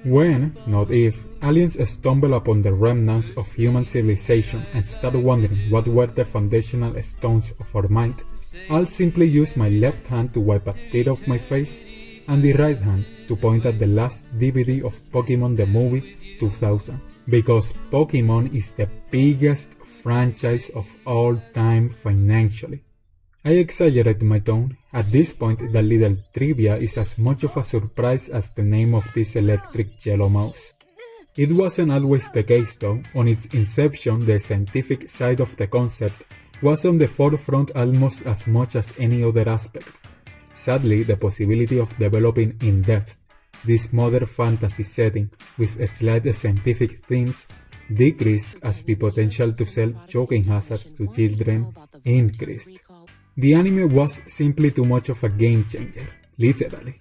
When, not if, aliens stumble upon the remnants of human civilization and start wondering what were the foundational stones of our might, I'll simply use my left hand to wipe a tear off my face and the right hand to point at the last DVD of Pokémon the movie 2000, because Pokémon is the biggest franchise of all time financially. I exaggerate my tone. At this point, the little trivia is as much of a surprise as the name of this electric yellow mouse. It wasn't always the case though. On its inception, the scientific side of the concept was on the forefront almost as much as any other aspect. Sadly, the possibility of developing in depth this modern fantasy setting with slight scientific themes decreased as the potential to sell choking hazards to children increased. The anime was simply too much of a game changer, literally.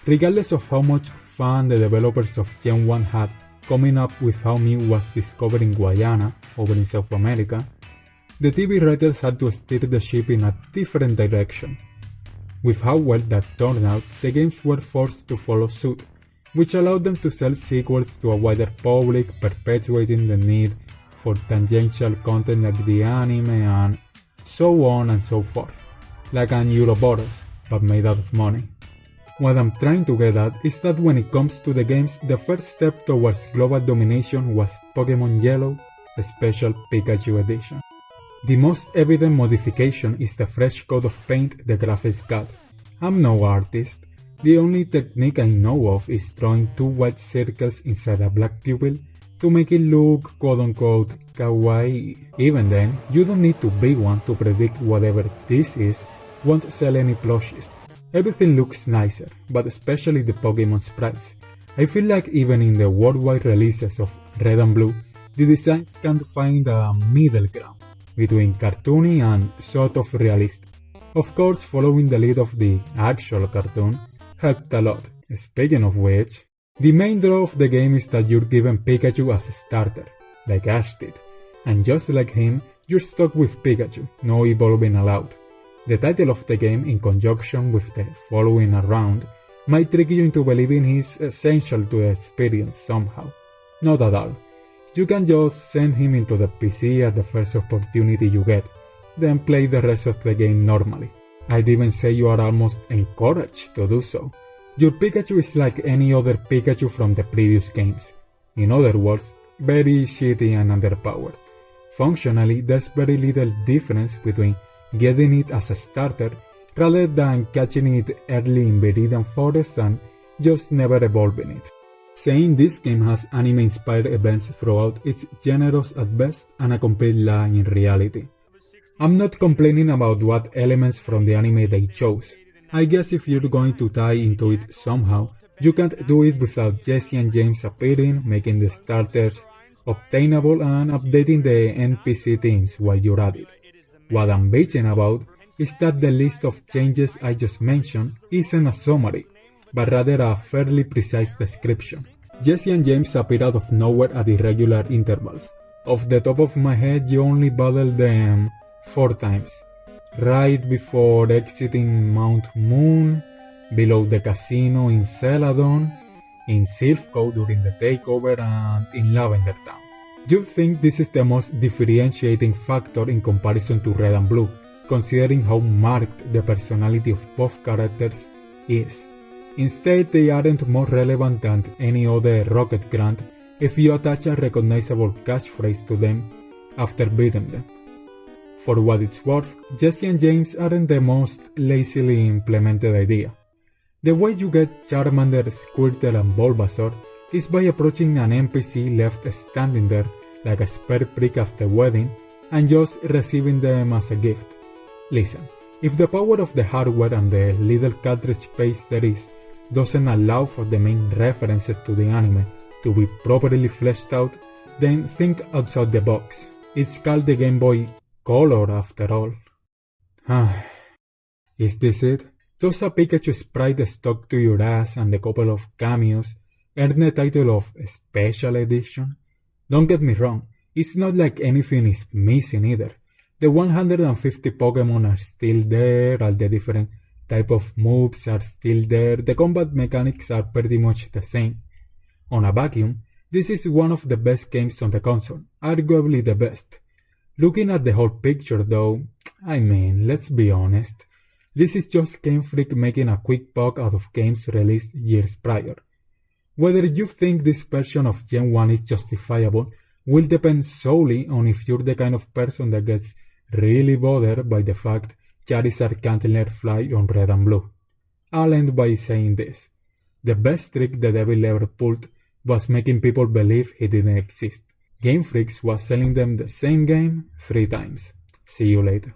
Regardless of how much fun the developers of Gen 1 had coming up with how Mew was discovered in Guyana, over in South America, the TV writers had to steer the ship in a different direction. With how well that turned out, the games were forced to follow suit, which allowed them to sell sequels to a wider public, perpetuating the need for tangential content like the anime and so on and so forth, like an Ouroboros, but made out of money. What I'm trying to get at is that when it comes to the games, the first step towards global domination was Pokémon Yellow, the Special Pikachu Edition. The most evident modification is the fresh coat of paint the graphics got. I'm no artist. The only technique I know of is drawing two white circles inside a black pupil to make it look quote-unquote kawaii. Even then, you don't need to be one to predict whatever this is won't sell any plushies. Everything looks nicer, but especially the Pokémon sprites. I feel like even in the worldwide releases of Red and Blue, the designs can't find a middle ground between cartoony and sort of realistic. Of course, following the lead of the actual cartoon helped a lot. Speaking of which, the main draw of the game is that you're given Pikachu as a starter, like Ash did, and just like him, you're stuck with Pikachu, no evolving allowed. The title of the game, in conjunction with the following around, might trick you into believing he's essential to the experience somehow. Not at all. You can just send him into the PC at the first opportunity you get, then play the rest of the game normally. I'd even say you are almost encouraged to do so. Your Pikachu is like any other Pikachu from the previous games. In other words, very shitty and underpowered. Functionally, there's very little difference between getting it as a starter rather than catching it early in Viridian Forest and just never evolving it. Saying this game has anime-inspired events throughout, it's generous at best and a complete lie in reality. I'm not complaining about what elements from the anime they chose. I guess if you're going to tie into it somehow, you can't do it without Jesse and James appearing, making the starters obtainable and updating the NPC teams while you're at it. What I'm bitching about is that the list of changes I just mentioned isn't a summary, but rather a fairly precise description. Jesse and James appear out of nowhere at irregular intervals. Off the top of my head, you only battle them 4 times. Right before exiting Mount Moon, below the casino in Celadon, in Silphco during the takeover, and in Lavender Town. You'd think this is the most differentiating factor in comparison to Red and Blue, considering how marked the personality of both characters is. Instead, they aren't more relevant than any other Rocket Grant if you attach a recognizable catchphrase to them after beating them. For what it's worth, Jesse and James aren't the most lazily implemented idea. The way you get Charmander, Squirtle and Bulbasaur is by approaching an NPC left standing there like a spare brick after wedding and just receiving them as a gift. Listen, if the power of the hardware and the little cartridge space there is doesn't allow for the main references to the anime to be properly fleshed out, then think outside the box. It's called the Game Boy Color after all. Is this it? Does a Pikachu sprite stuck to your ass and a couple of cameos earn the title of Special Edition? Don't get me wrong, it's not like anything is missing either. The 150 Pokémon are still there, all the different type of moves are still there, the combat mechanics are pretty much the same. On a vacuum, this is one of the best games on the console, arguably the best. Looking at the whole picture though, I mean, let's be honest, this is just Game Freak making a quick buck out of games released years prior. Whether you think this version of Gen 1 is justifiable will depend solely on if you're the kind of person that gets really bothered by the fact Charizard can't let fly on red and blue. I'll end by saying this. The best trick the devil ever pulled was making people believe he didn't exist. Game Freak was selling them the same game 3 times. See you later.